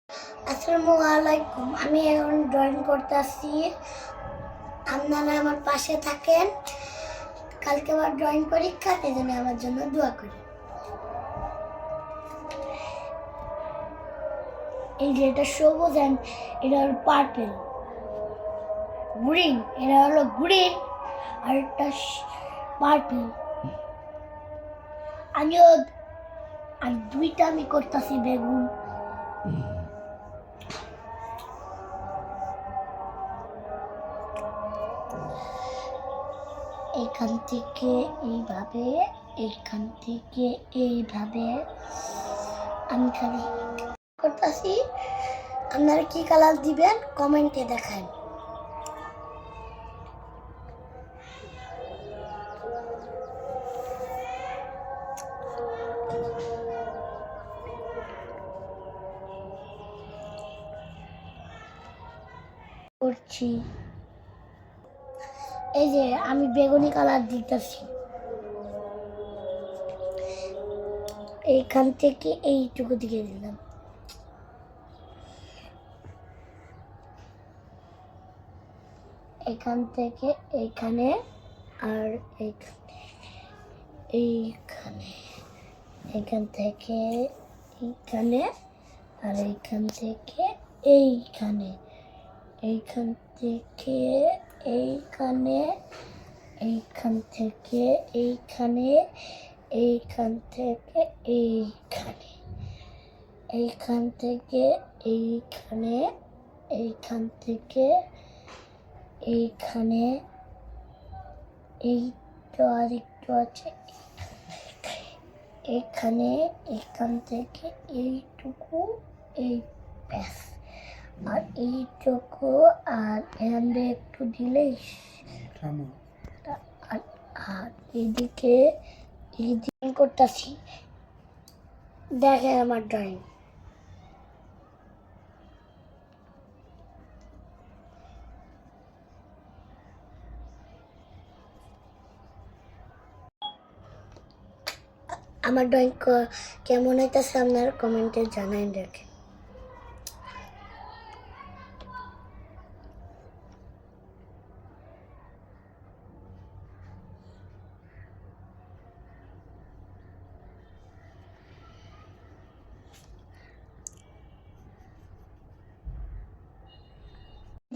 আসসালামু আলাইকুম। আমি এখন ড্রয়িং করতেছি, আপনারা আমার পাশে থাকেন। কালকে আবার ড্রয়িং পরীক্ষা, এই জন্য আমার জন্য দোয়া করি। এই যে এটা সবুজ অ্যান্ড এটা হলো পার্পেল, গ্রিন, এটা হলো গ্রিন আর এটা পার্পেল। আর দুইটা আমি করতেছি বেগুন। এখান থেকে এইভাবে, এখান থেকে এইভাবে আমি খালি করতেছি। আপনারা কি কালার দিবেন কমেন্টে দেখান। করছি এই যে আমি বেগুনি কালার দিতেছি। এইখান থেকে এইটুকু দিকে দিলাম, এখান থেকে এইখানে, আর এইখানে, এখান থেকে এইখানে, আর এইখান থেকে এইখানে, এইখান থেকে এইখানে, এইখান থেকে এইখানে, এইখান থেকে এইখানে, এইখান থেকে এইখানে, এইখান থেকে এইখানে, এইটা আর একটু আছে এখানে, এখান থেকে এইটুকু, এই ব্যাস। আর এইটুকু আর এখানে একটু দিলেই, আর এদিকে এই ড্রয়িং করতেছি। দেখেন আমার ড্রয়িং। আমার ড্রয়িং কেমন হইতেছে আপনারা কমেন্টে জানাই রাখেন।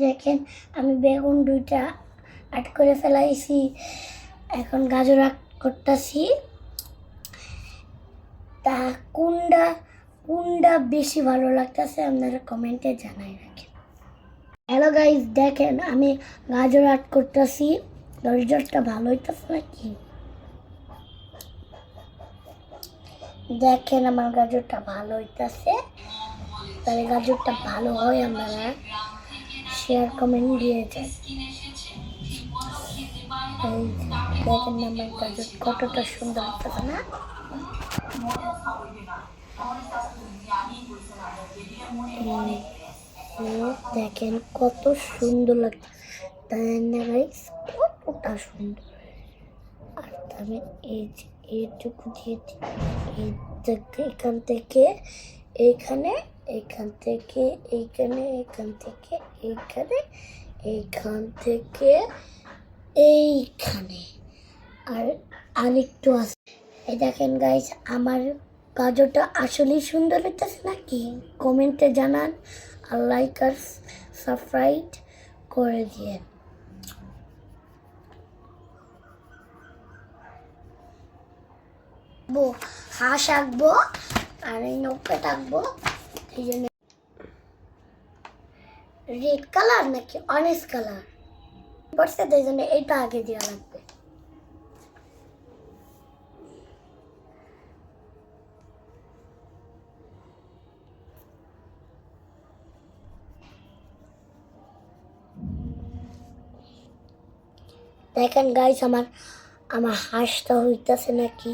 দেখেন আমি বেগুন দুইটা আট করে ফেলাইছি, এখন গাজর আট করতেছি। তা কোনটা বেশি ভালো লাগতেছে আপনারা কমেন্টে জানাই রাখেন। হ্যালো গাইস, দেখেন আমি গাজর আট করতেছি। গাজরটা ভালো হইতেছে নাকি দেখেন, আমার গাজরটা ভালো হইতেছে। তাহলে গাজরটা ভালো হয় আপনারা শেয়ার কমেন্ট দিয়ে যান। দেখেন আমার গাজর কতটা সুন্দর হইতেছে না? দেখেন কত সুন্দর লাগছে, তাই না গাইস? কতটা সুন্দর। আর আমি এই যে এইটুকু দিয়েছি, এখান থেকে এইখানে, এইখান থেকে এইখানে, এইখান থেকে এইখানে, এইখান থেকে এইখানে, আর আরেকটু আছে। এই দেখেন গাইস, আমার গাজরটা আসলেই সুন্দর হইতেছে নাকি কমেন্টে জানান, আর লাইক আর সাবস্ক্রাইব করে দিয়ে। হাঁস আঁকবো আর এই নৌকাটা আঁকবো, এই জন্য রেড কালার নাকি অরেঞ্জ কালার পড়ছে, তাই জন্য এইটা আগে দেওয়া লাগবে। দেখেন গাইস, আমার হাঁসটা হইতেছে নাকি।